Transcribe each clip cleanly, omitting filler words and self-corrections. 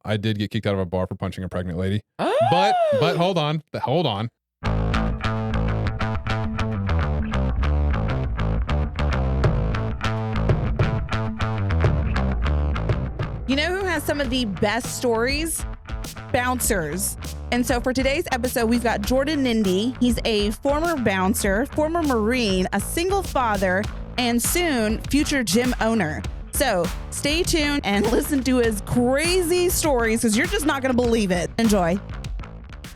I did get kicked out of a bar for punching a pregnant lady. Oh! But hold on. You know who has some of the best stories? Bouncers. And so for today's episode, we've got Jordan Ninde. He's a former bouncer, former Marine, a single father, and soon future gym owner. So stay tuned and listen to his crazy stories because you're just not going to believe it. Enjoy.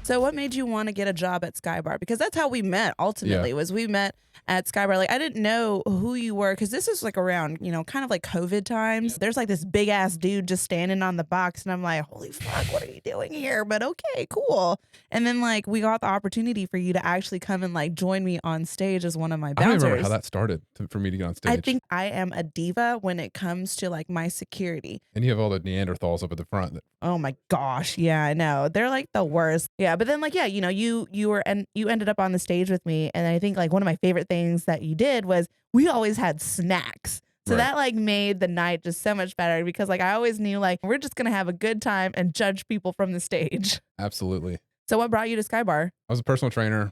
So what made you want to get a job at Skybar? Because that's how we met ultimately, was we met at Skybar. Like, I didn't know who you were because this is like around, kind of like COVID times. There's like this big ass dude just standing on the box and I'm like, holy fuck, what are you doing here? But okay, cool. And then like we got the opportunity for you to actually come and like join me on stage as one of my bouncers. I don't remember how that started for me to get on stage. I think I am a diva when it comes to like my security. And you have all the Neanderthals up at the front. Oh my gosh. Yeah, I know. They're like the worst. Yeah. But then like, yeah, you ended up on the stage with me. And I think like one of my favorite things that you did was we always had snacks. So that like made the night just so much better because like I always knew like we're just going to have a good time and judge people from the stage. Absolutely. So what brought you to Skybar? I was a personal trainer.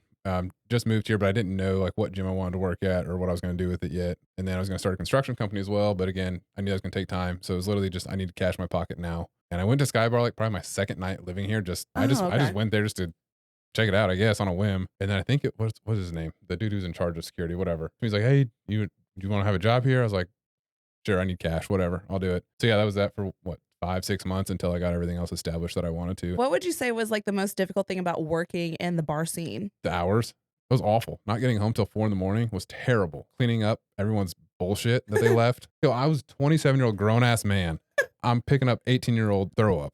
Just moved here, but I didn't know like what gym I wanted to work at or what I was going to do with it yet. And then I was going to start a construction company as well. But again, I knew that was going to take time. So it was literally just, I need to cash my pocket now. And I went to Skybar like probably my second night living here. I just went there just to check it out, I guess, on a whim. And then I think what's his name? The dude who's in charge of security, whatever. He's like, hey, do you want to have a job here? I was like, sure, I need cash, whatever, I'll do it. So yeah, that was that for 5-6 months until I got everything else established that I wanted to. What would you say was like the most difficult thing about working in the bar scene? The hours. It was awful. Not getting home till 4 a.m. was terrible. Cleaning up everyone's bullshit that they left. I was a 27-year-old grown ass man. I'm picking up 18-year-old throw up.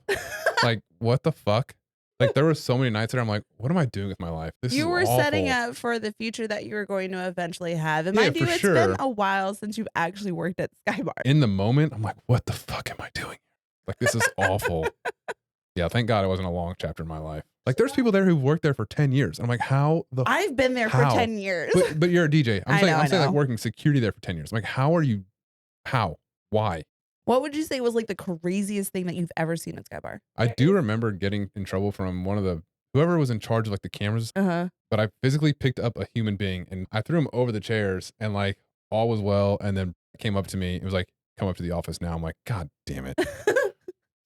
Like, what the fuck? Like, there were so many nights there I'm like, what am I doing with my life? You were awful. Setting up for the future that you were going to eventually have. And mind you, it's been a while since you've actually worked at Skybar. In the moment, I'm like, what the fuck am I doing? Like, this is awful. Yeah, thank God it wasn't a long chapter in my life. Like, there's people there who've worked there for 10 years. I'm like, how the I've been there for 10 years. But you're a DJ. I'm saying like working security there for 10 years. I'm like, how? Why? What would you say was like the craziest thing that you've ever seen at Skybar? I do remember getting in trouble from whoever was in charge of like the cameras. But I physically picked up a human being and I threw him over the chairs and like all was well. And then it came up to me. It was like, come up to the office now. I'm like, God damn it.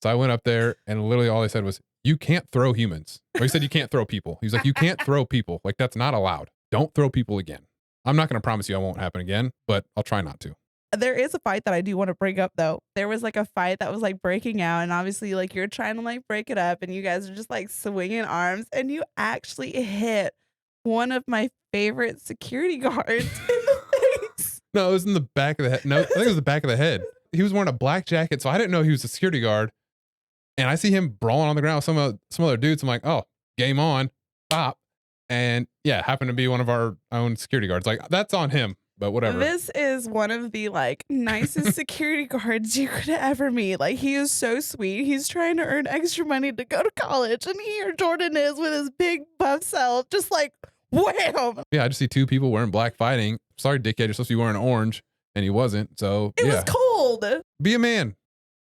So I went up there and literally all they said was, you can't throw humans. Or he said, you can't throw people. He's like, you can't throw people. Like, that's not allowed. Don't throw people again. I'm not going to promise you I won't happen again, but I'll try not to. There is a fight that I do want to bring up though. There was like a fight that was like breaking out and obviously like you're trying to like break it up and you guys are just like swinging arms and you actually hit one of my favorite security guards in the face. No, it was in the back of the head. No, I think it was the back of the head. He was wearing a black jacket, so I didn't know he was a security guard. And I see him brawling on the ground with some other dudes. I'm like, oh, game on, pop. And yeah, happened to be one of our own security guards. Like, that's on him, but whatever. This is one of the like nicest security guards you could ever meet. Like, he is so sweet. He's trying to earn extra money to go to college. And here Jordan is with his big buff self, just like, wham. Yeah, I just see two people wearing black fighting. Sorry, dickhead, you're supposed to be wearing orange. And he wasn't. So it was cold. Be a man.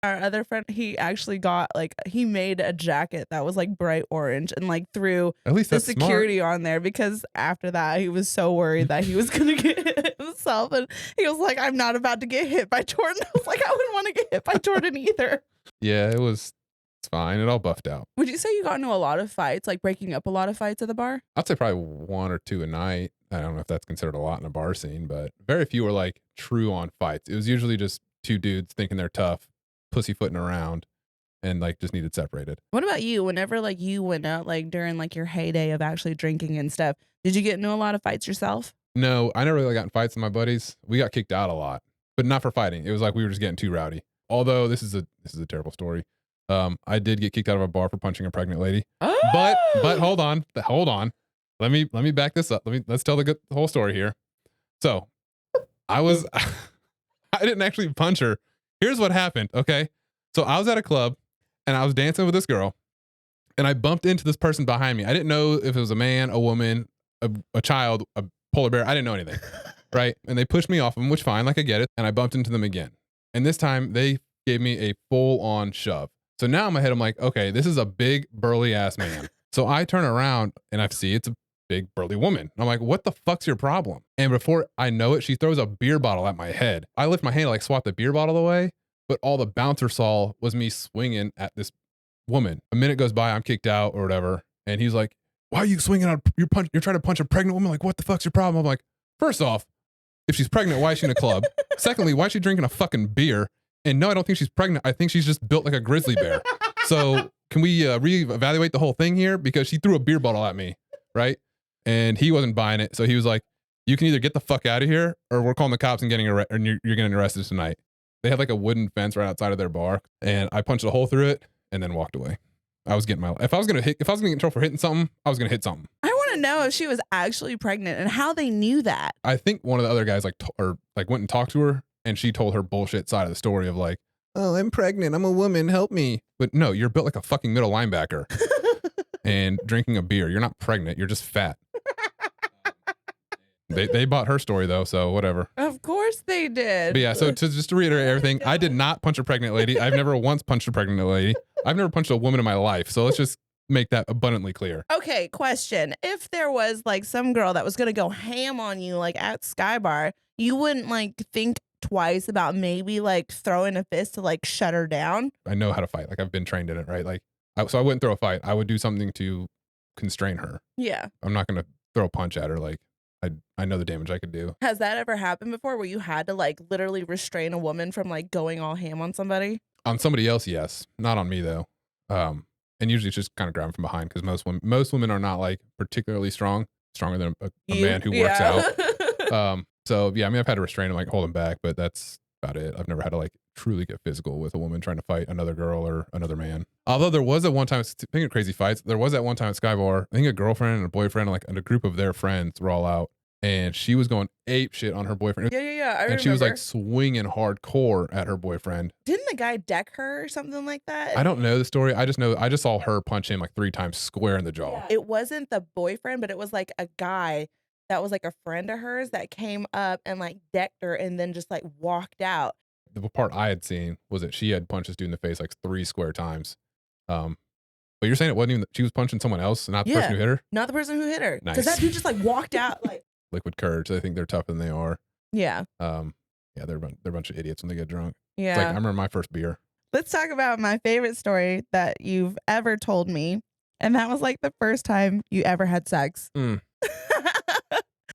Our other friend, he actually got like, he made a jacket that was like bright orange and like threw at least the security on there because after that he was so worried that he was going to get hit himself. And he was like, I'm not about to get hit by Jordan. I was like, I wouldn't want to get hit by Jordan either. Yeah, it's fine. It all buffed out. Would you say you got into a lot of fights, like breaking up a lot of fights at the bar? I'd say probably 1 or 2 a night. I don't know if that's considered a lot in a bar scene, but very few were like true on fights. It was usually just two dudes thinking they're tough, pussyfooting around, and like just needed separated. What about you? Whenever like you went out like during like your heyday of actually drinking and stuff, did you get into a lot of fights yourself? No, I never really got in fights with my buddies. We got kicked out a lot, but not for fighting. It was like we were just getting too rowdy. Although this is a terrible story. I did get kicked out of a bar for punching a pregnant lady. Oh! But hold on. Let me back this up. Let's tell the whole story here. So I didn't actually punch her. Here's what happened. Okay. So I was at a club and I was dancing with this girl and I bumped into this person behind me. I didn't know if it was a man, a woman, a child, a polar bear. I didn't know anything. Right. And they pushed me off them, which fine. Like I get it. And I bumped into them again. And this time they gave me a full on shove. So now in my head, I'm like, okay, this is a big burly ass man. So I turn around and I see it's a big burly woman. I'm like, what the fuck's your problem? And before I know it, she throws a beer bottle at my head. I lift my hand to like swat the beer bottle away, but all the bouncer saw was me swinging at this woman. A minute goes by, I'm kicked out or whatever. And he's like, why are you swinging on your punch? You're trying to punch a pregnant woman. Like, what the fuck's your problem? I'm like, first off, if she's pregnant, why is she in a club? Secondly, why is she drinking a fucking beer? And no, I don't think she's pregnant. I think she's just built like a grizzly bear. So can we reevaluate the whole thing here? Because she threw a beer bottle at me, right? And he wasn't buying it. So he was like, you can either get the fuck out of here or we're calling the cops and you're getting arrested tonight. They had like a wooden fence right outside of their bar. And I punched a hole through it and then walked away. I was getting if I was gonna get in trouble for hitting something, I was gonna hit something. I want to know if she was actually pregnant and how they knew that. I think one of the other guys went and talked to her, and she told her bullshit side of the story of like, oh, I'm pregnant, I'm a woman, help me. But no, you're built like a fucking middle linebacker and drinking a beer. You're not pregnant, you're just fat. They bought her story though, so whatever. Of course they did. But yeah, so just to reiterate everything, I did not punch a pregnant lady. I've never once punched a pregnant lady. I've never punched a woman in my life. So let's just make that abundantly clear. Okay, question. If there was like some girl that was going to go ham on you like at Skybar, you wouldn't like think twice about maybe like throwing a fist to like shut her down? I know how to fight. Like I've been trained in it, right? Like so I wouldn't throw a fight. I would do something to constrain her. Yeah. I'm not going to throw a punch at her. Like I know the damage I could do. Has that ever happened before where you had to like literally restrain a woman from like going all ham on somebody? On somebody else, yes. Not on me though. And usually it's just kind of grab them from behind because most women are not like particularly stronger than a man who works out. So yeah, I mean I've had to restrain him, like hold him back, but that's about it. I've never had to like truly get physical with a woman trying to fight another girl or another man. Although there was at one time, speaking of crazy fights, there was at one time at Skybar, I think a girlfriend and a boyfriend, and a group of their friends were all out. And she was going ape shit on her boyfriend. Yeah. I remember. And she was like swinging hardcore at her boyfriend. Didn't the guy deck her or something like that? I don't know the story. I just saw her punch him like 3 times square in the jaw. Yeah. It wasn't the boyfriend, but it was like a guy that was like a friend of hers that came up and like decked her and then just like walked out. The part I had seen was that she had punched this dude in the face like 3 square times. But you're saying it wasn't even, she was punching someone else, not the person who hit her? Not the person who hit her. Nice. Because that dude just like walked out like. Liquid courage. They think they're tougher than they are. Yeah. Yeah, they're a bunch of idiots when they get drunk. Yeah. It's like, I remember my first beer. Let's talk about my favorite story that you've ever told me. And that was like the first time you ever had sex. Let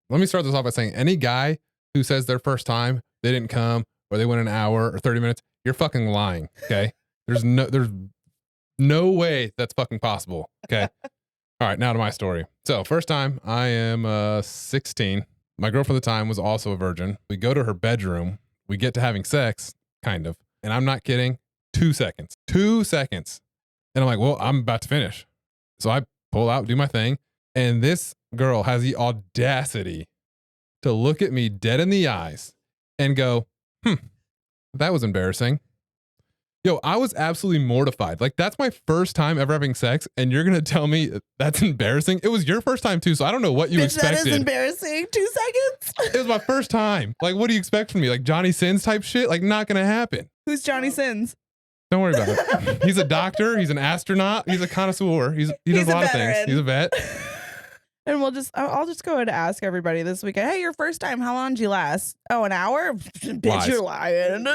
me start this off by saying any guy who says their first time they didn't come or they went an hour or 30 minutes, you're fucking lying. Okay. There's no way that's fucking possible. Okay. All right, now to my story. So first time, I am 16. My girlfriend at the time was also a virgin. We go to her bedroom. We get to having sex, kind of. And I'm not kidding. 2 seconds. 2 seconds. And I'm like, well, I'm about to finish. So I pull out, do my thing. And this girl has the audacity to look at me dead in the eyes and go, that was embarrassing. Yo, I was absolutely mortified. Like, that's my first time ever having sex, and you're gonna tell me that's embarrassing? It was your first time too, so I don't know what you expected. That is embarrassing. 2 seconds? It was my first time. Like, what do you expect from me? Like Johnny Sins type shit? Like, not gonna happen. Who's Johnny Sins? Don't worry about it. He's a doctor. He's an astronaut. He's a connoisseur. He does a lot of things. He's a vet. And I'll just go ahead and ask everybody this weekend, hey, your first time, how long did you last? Oh, an hour? Bitch, Lies. You're lying.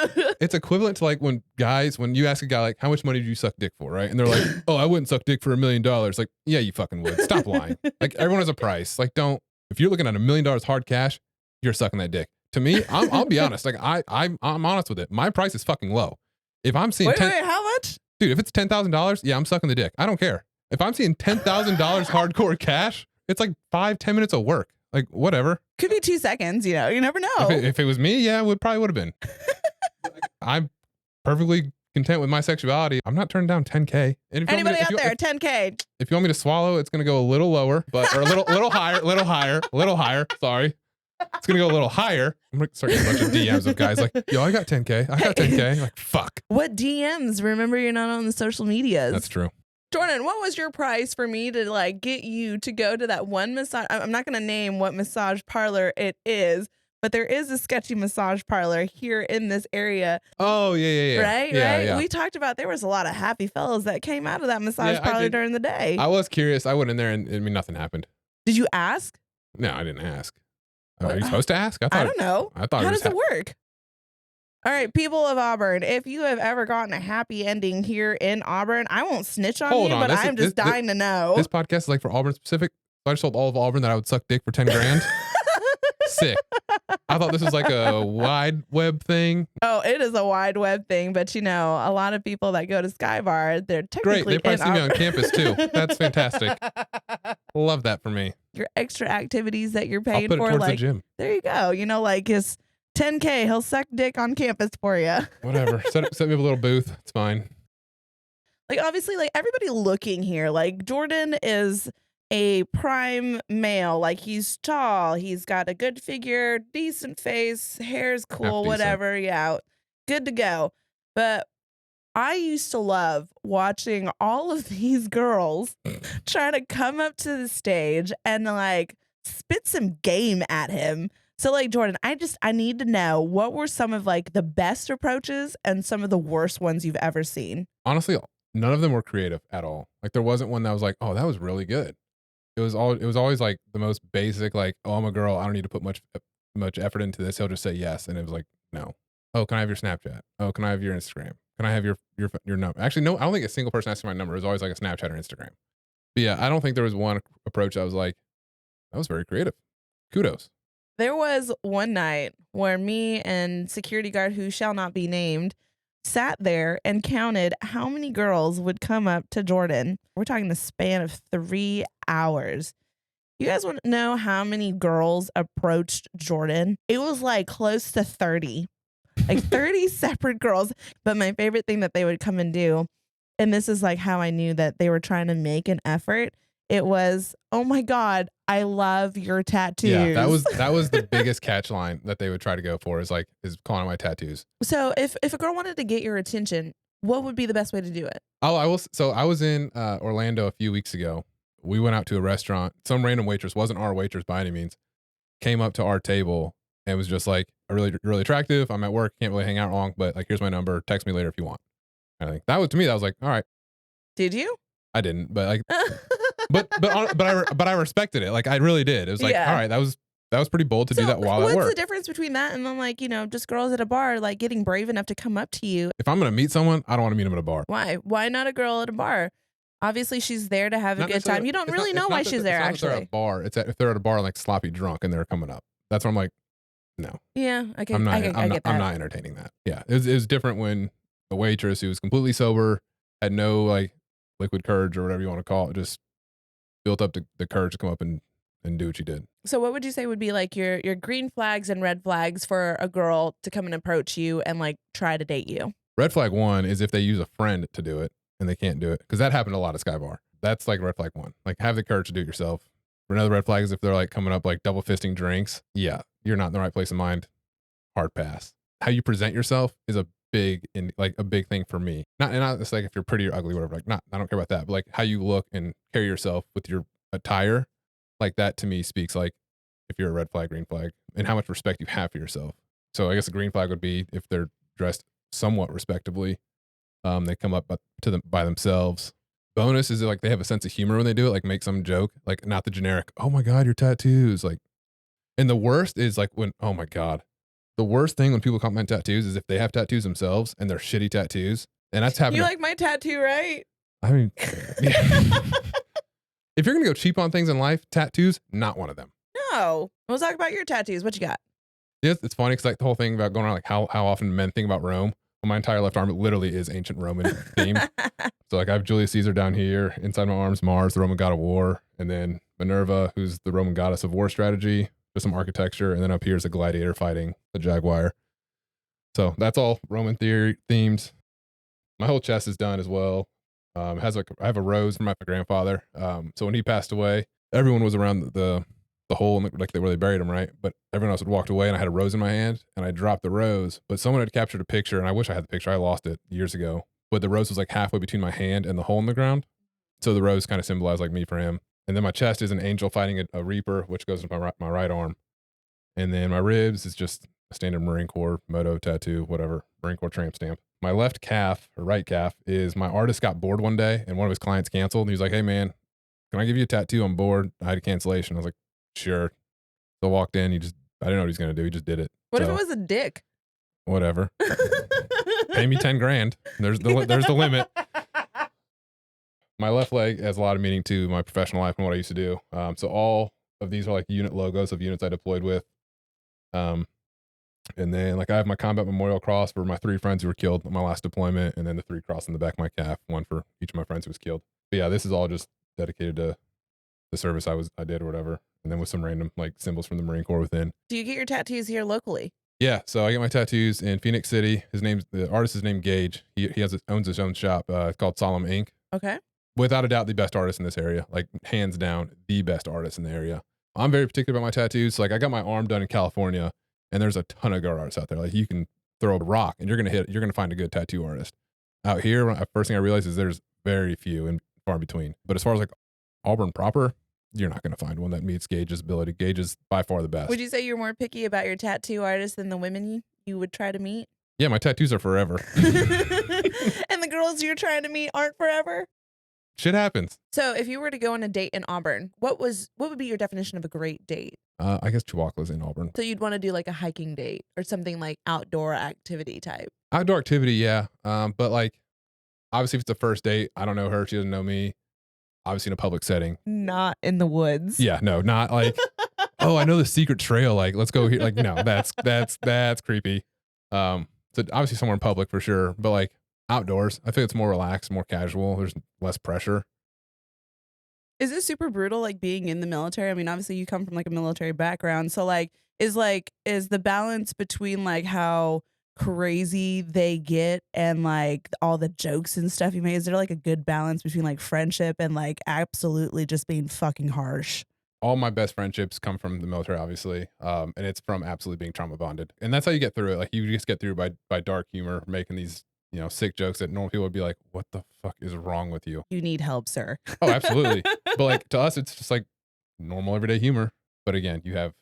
It's equivalent to like when you ask a guy, like, how much money did you suck dick for, right? And they're like, oh, I wouldn't suck dick for $1 million. Like, yeah, you fucking would. Stop lying. Like, everyone has a price. Like, if you're looking at $1 million hard cash, you're sucking that dick. To me, I'll be honest. Like, I'm honest with it. My price is fucking low. If I'm seeing wait, how much? Dude, if it's $10,000, yeah, I'm sucking the dick. I don't care. If I'm seeing $10,000 hardcore cash, it's like 5-10 minutes of work. Like, whatever. Could be 2 seconds, you never know. If it was me, yeah, it probably would have been. I'm perfectly content with my sexuality. I'm not turning down 10K. And anybody out there, 10K. If you want me to swallow, it's going to go a little lower, or a little higher. Sorry. It's going to go a little higher. I'm going to start getting a bunch of DMs of guys like, yo, I got 10K. I got 10K. Like, fuck. What DMs? Remember, you're not on the social medias. That's true. Jordan, what was your price for me to like get you to go to that one massage? I'm not going to name what massage parlor it is, but there is a sketchy massage parlor here in this area. Oh, yeah. Right, Yeah, right. yeah. We talked about there was a lot of happy fellas that came out of that massage Yeah, I parlor did. during the day. I was curious. I went in there and I mean, nothing happened. Did you ask? No, I didn't ask. Are What? you supposed to ask? I don't know. I thought How it was does it work? All right, people of Auburn, if you have ever gotten a happy ending here in Auburn, I won't snitch on Hold you, on, but this is- I'm just this- dying to know. This podcast is like for Auburn specific. So I just told all of Auburn that I would suck dick for 10 grand. Sick. I thought this was like a wide web thing. Oh, it is a wide web thing, but you know, a lot of people that go to Sky Bar, they're technically Great. They probably in see me on Auburn. campus too. That's fantastic. Love that for me. Your extra activities that you're I'll paying put it for, towards the like, gym. there you go. You know, like his 10K, he'll suck dick on campus for you. Whatever. set me up a little booth. It's fine. Like, obviously, like everybody looking here, like Jordan is a prime male. Like, he's tall, he's got a good figure, decent face, hair's cool, decent. whatever. Yeah, good to go. But I used to love watching all of these girls trying to come up to the stage and like spit some game at him. So like, Jordan, I need to know, what were some of like the best approaches and some of the worst ones you've ever seen? Honestly, none of them were creative at all. Like there wasn't one that was like, oh, that was really good. It was always like the most basic, like, oh, I'm a girl, I don't need to put much effort into this. He'll just say yes. And it was like, no. Oh, can I have your Snapchat? Oh, can I have your Instagram? Can I have your number? Actually, no, I don't think a single person asked for my number. It was always like a Snapchat or Instagram. But yeah, I don't think there was one approach that was like, that was very creative. Kudos. There was one night where me and security guard, who shall not be named, sat there and counted how many girls would come up to Jordan. We're talking the span of 3 hours. You guys want to know how many girls approached Jordan? It was like close to 30, like 30 separate girls. But my favorite thing that they would come and do, and this is like how I knew that they were trying to make an effort. It was, oh my God, I love your tattoos. Yeah, that was the biggest catch line that they would try to go for is calling out my tattoos. So if a girl wanted to get your attention, what would be the best way to do it? Oh, I was in Orlando a few weeks ago. We went out to a restaurant. Some random waitress, wasn't our waitress by any means, came up to our table and was just like, really attractive. I'm at work, can't really hang out long, but like, here's my number. Text me later if you want. And I think that was, to me, that was like, all right. Did you? I didn't, but like, but I respected it. Like I really did. It was like, Yeah. all right, that was pretty bold to do that while at what's work. the difference between that and then like, you know, just girls at a bar, like getting brave enough to come up to you? If I'm going to meet someone, I don't want to meet them at a bar. Why? Why not a girl at a bar? Obviously, she's there to have a Not good time. You don't really know why she's there, It's not that they're at actually. a bar. It's if they're at a bar like sloppy drunk and they're coming up. That's where I'm like, no, Yeah, okay. I'm not. I get that. I'm not entertaining that. Yeah, it was different when a waitress who was completely sober, had no like liquid courage or whatever you want to call it, just built up the courage to come up and do what she did. So what would you say would be like your green flags and red flags for a girl to come and approach you and like try to date you? Red flag 1 is if they use a friend to do it and they can't do it, because that happened a lot at Sky Bar. That's like red flag 1. Like have the courage to do it yourself. Another red flag is if they're like coming up like double fisting drinks. Yeah, you're not in the right place of mind. Hard pass. How you present yourself is a big thing for me. Not it's like if you're pretty or ugly, whatever. Like I don't care about that. But like how you look and carry yourself with your attire, like that to me speaks like if you're a red flag, green flag, and how much respect you have for yourself. So I guess a green flag would be if they're dressed somewhat respectably. They come up to them by themselves. Bonus is like they have a sense of humor when they do it, like make some joke, like not the generic, oh my God, your tattoos. Like, and the worst is like when, oh my God, the worst thing when people compliment tattoos is if they have tattoos themselves and they're shitty tattoos. And that's happening. You like my tattoo, right? I mean, yeah. If you're going to go cheap on things in life, tattoos, not one of them. No. We'll talk about your tattoos. What you got? Yeah, it's funny because like the whole thing about going around like how often men think about Rome. Well, my entire left arm, it literally is ancient Roman themed. So like I have Julius Caesar down here. Inside my arms, Mars, the Roman god of war. And then Minerva, who's the Roman goddess of war strategy. Just some architecture. And then up here is a gladiator fighting the jaguar. So that's all Roman theory themed. My whole chest is done as well. I have a rose from my grandfather. So when he passed away, everyone was around the hole like where they buried him, right? But everyone else had walked away, and I had a rose in my hand, and I dropped the rose. But someone had captured a picture, and I wish I had the picture. I lost it years ago. But the rose was like halfway between my hand and the hole in the ground. So the rose kind of symbolized like me for him. And then my chest is an angel fighting a reaper, which goes into my right arm. And then my ribs is just a standard Marine Corps moto tattoo, whatever, Marine Corps tramp stamp. My left calf or right calf is my artist got bored one day and one of his clients canceled. And he was like, hey man, can I give you a tattoo on board? I had a cancellation. I was like, sure. So I walked in. I didn't know what he was going to do. He just did it. What if it So was a dick? whatever. Pay me 10 grand. There's the limit. My left leg has a lot of meaning to my professional life and what I used to do. So all of these are like unit logos of units I deployed with. Um, and then like I have my combat memorial cross for my 3 friends who were killed on my last deployment, and then the 3 cross in the back of my calf, one for each of my friends who was killed. But yeah, this is all just dedicated to the service I did or whatever, and then with some random like symbols from the Marine Corps within. Do you get your tattoos here locally? Yeah, so I get my tattoos in Phoenix City. The artist is named Gage. He owns his own shop. It's called Solemn Inc. Okay. Without a doubt, the best artist in this area, like hands down, the best artist in the area. I'm very particular about my tattoos. So, like I got my arm done in California, and there's a ton of good artists out there. Like you can throw a rock and you're gonna find a good tattoo artist. Out here, first thing I realized is there's very few and far in between. But as far as like Auburn proper, you're not gonna find one that meets Gage's ability. Gage is by far the best. Would you say you're more picky about your tattoo artist than the women you would try to meet? Yeah, my tattoos are forever. And the girls you're trying to meet aren't forever? Shit happens. So if you were to go on a date in Auburn, what would be your definition of a great date? I guess Chihuahua's in Auburn. So you'd want to do like a hiking date or something like outdoor activity type. Outdoor activity, yeah. But like obviously if it's a first date, I don't know her, she doesn't know me. Obviously in a public setting. Not in the woods. Yeah, no, not like, oh, I know the secret trail. Like, let's go here. Like, no, that's creepy. So obviously somewhere in public for sure, but like outdoors, I think it's more relaxed, more casual. There's less pressure. Is it super brutal, like being in the military? I mean, obviously you come from like a military background. So is the balance between like how crazy they get and like all the jokes and stuff you make, is there like a good balance between like friendship and like absolutely just being fucking harsh? All my best friendships come from the military, obviously. And it's from absolutely being trauma bonded. And that's how you get through it. Like you just get through by dark humor, making these, sick jokes that normal people would be like, what the fuck is wrong with you? You need help, sir. Oh, absolutely. But like to us, it's just like normal everyday humor. But again, you have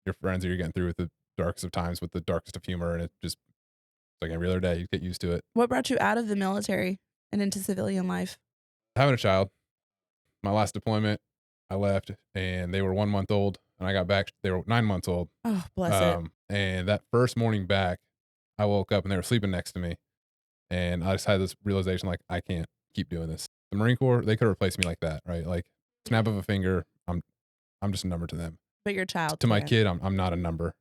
your friends that you're getting through with the darkest of times with the darkest of humor. And it's like every other day, you get used to it. What brought you out of the military and into civilian life? Having a child, my last deployment, I left and they were 1 month old and I got back. They were 9 months old. Oh, bless it. And that first morning back, I woke up and they were sleeping next to me. And I just had this realization, like, I can't keep doing this. The Marine Corps, they could replace me like that, right? Like snap of a finger, I'm just a number to them. But your child to my kid, I'm not a number.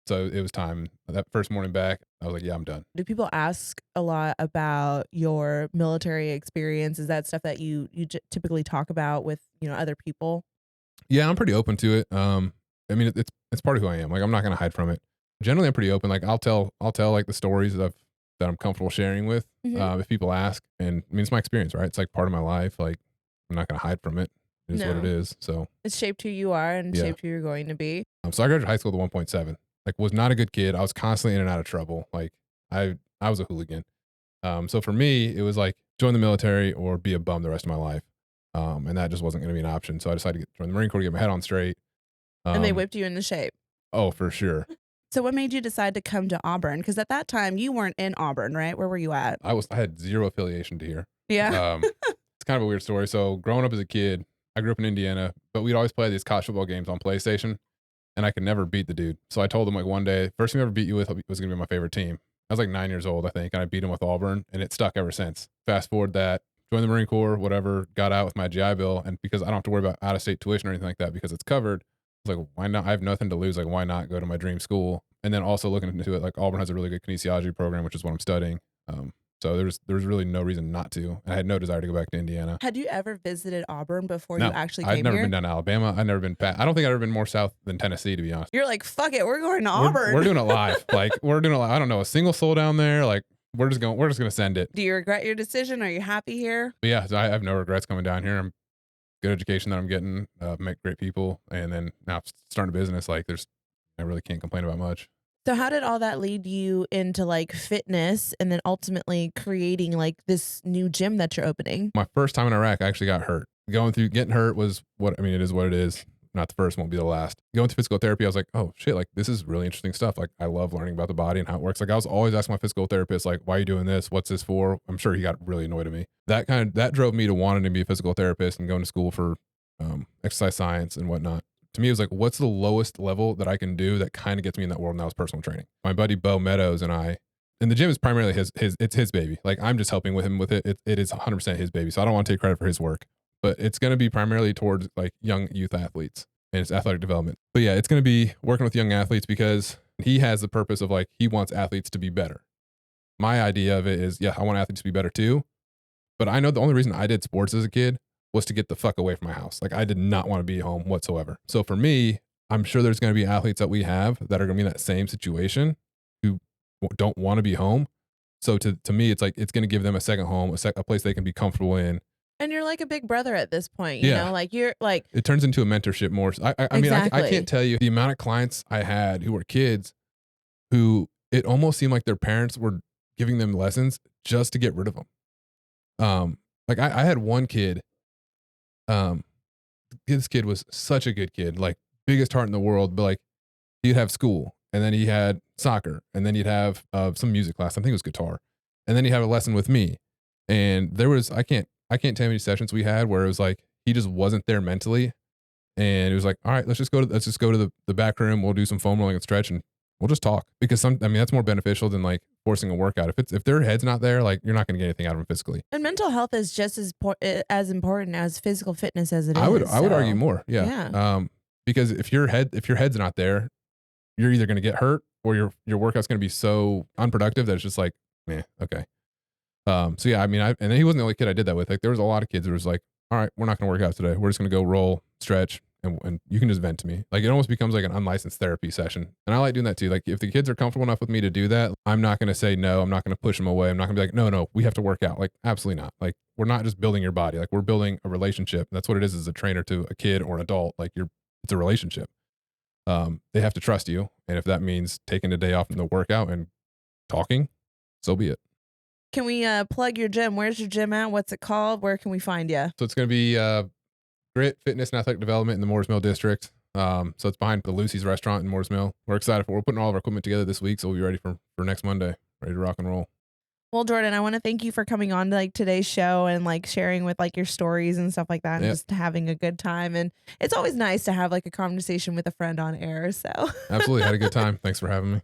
So it was time. That first morning back, I was like, yeah, I'm done. Do people ask a lot about your military experience? Is that stuff that you typically talk about with, other people? Yeah, I'm pretty open to it. I mean, it's part of who I am. Like, I'm not going to hide from it. Generally, I'm pretty open. Like, I'll tell like the stories that I'm comfortable sharing with, if people ask. And I mean, it's my experience, right? It's like part of my life. Like, I'm not going to hide from it. It is what it is. So it's shaped who you are and shaped who you're going to be. So I graduated high school with a 1.7. Like, was not a good kid. I was constantly in and out of trouble. Like, I was a hooligan. So for me, it was like join the military or be a bum the rest of my life. And that just wasn't going to be an option. So I decided to join the Marine Corps to get my head on straight. And they whipped you into shape. Oh, for sure. So what made you decide to come to Auburn? Because at that time you weren't in Auburn, right? Where were you at? I had zero affiliation to here. Yeah. It's kind of a weird story. So growing up as a kid, I grew up in Indiana, but we'd always play these college football games on PlayStation, and I could never beat the dude. So I told him like one day, first team I ever beat you with was going to be my favorite team. I was like 9 years old, I think, and I beat him with Auburn, and it stuck ever since. Fast forward that, joined the Marine Corps, whatever, got out with my GI Bill, and because I don't have to worry about out-of-state tuition or anything like that because it's covered, I was like, why not? I have nothing to lose. Like, why not go to my dream school? And then also looking into it, like Auburn has a really good kinesiology program, which is what I'm studying. So there was really no reason not to. I had no desire to go back to Indiana. Had you ever visited Auburn before No, you actually came I'd never here? been down to Alabama. I'd never been I don't think I've ever been more south than Tennessee, to be honest. You're like, fuck it, we're going to Auburn. We're doing it live. Like, we're doing it live. I don't know a single soul down there. Like, we're just gonna send it. Do you regret your decision? Are you happy here? But yeah, so I have no regrets coming down here. I'm good education that I'm getting, met great people, and then now starting a business. Like, I really can't complain about much. So how did all that lead you into like fitness and then ultimately creating like this new gym that you're opening? My first time in Iraq, I actually got hurt. Going through getting hurt was it is what it is. not the first, won't be the last. Going to physical therapy, I was like, oh shit, like this is really interesting stuff. Like I love learning about the body and how it works. Like I was always asking my physical therapist, like, why are you doing this? What's this for? I'm sure he got really annoyed at me. That drove me to wanting to be a physical therapist and going to school for exercise science and whatnot. To me, it was like, what's the lowest level that I can do that kind of gets me in that world? And that was personal training. My buddy Bo Meadows and the gym is primarily it's his baby. Like I'm just helping with him with it. It is 100% his baby. So I don't want to take credit for his work, but it's going to be primarily towards like young youth athletes and it's athletic development. But yeah, it's going to be working with young athletes because he has the purpose of like, he wants athletes to be better. My idea of it is, yeah, I want athletes to be better too. But I know the only reason I did sports as a kid was to get the fuck away from my house. Like I did not want to be home whatsoever. So for me, I'm sure there's going to be athletes that we have that are going to be in that same situation who don't want to be home. So to me, it's like, it's going to give them a second home, a place they can be comfortable in. And you're like a big brother at this point, Yeah. like you're like, it turns into a mentorship more. I mean, I Exactly. can't tell you the amount of clients I had who were kids who it almost seemed like their parents were giving them lessons just to get rid of them. Like I had one kid, um, this kid was such a good kid, like biggest heart in the world, but like he'd have school and then he had soccer and then he'd have some music class. I think it was guitar. And then he'd have a lesson with me. And there was, I can't tell you how many sessions we had where it was like, he just wasn't there mentally. And it was like, all right, let's just go to the back room. We'll do some foam rolling and stretch and we'll just talk because I mean, that's more beneficial than like forcing a workout. If their head's not there, like you're not going to get anything out of them physically. and mental health is just as important as physical fitness as it is. I would argue so, more. Yeah. Yeah. Because if your head's not there, you're either going to get hurt or your workout's going to be so unproductive that it's just like, meh, okay. So yeah, I mean, and then he wasn't the only kid I did that with. Like there was a lot of kids that was like, all right, we're not going to work out today. We're just going to go roll, stretch, and you can just vent to me. Like it almost becomes like an unlicensed therapy session. And I like doing that too. Like if the kids are comfortable enough with me to do that, I'm not going to say no. I'm not going to push them away. I'm not going to be like, no, we have to work out. Like absolutely not. Like we're not just building your body. Like we're building a relationship. That's what it is as a trainer to a kid or an adult. Like it's a relationship. They have to trust you. And if that means taking a day off from the workout and talking, so be it. Can we plug your gym? Where's your gym at? What's it called? Where can we find you? So it's going to be Grit Fitness and Athletic Development in the Moores Mill district. So it's behind the Lucy's restaurant in Moores Mill. We're excited we're putting all of our equipment together this week. So we'll be ready for next Monday, ready to rock and roll. Well, Jordan, I want to thank you for coming on to like today's show and like sharing with like your stories and stuff like that and Yep. just having a good time. And it's always nice to have like a conversation with a friend on air. So Absolutely. Had a good time. Thanks for having me.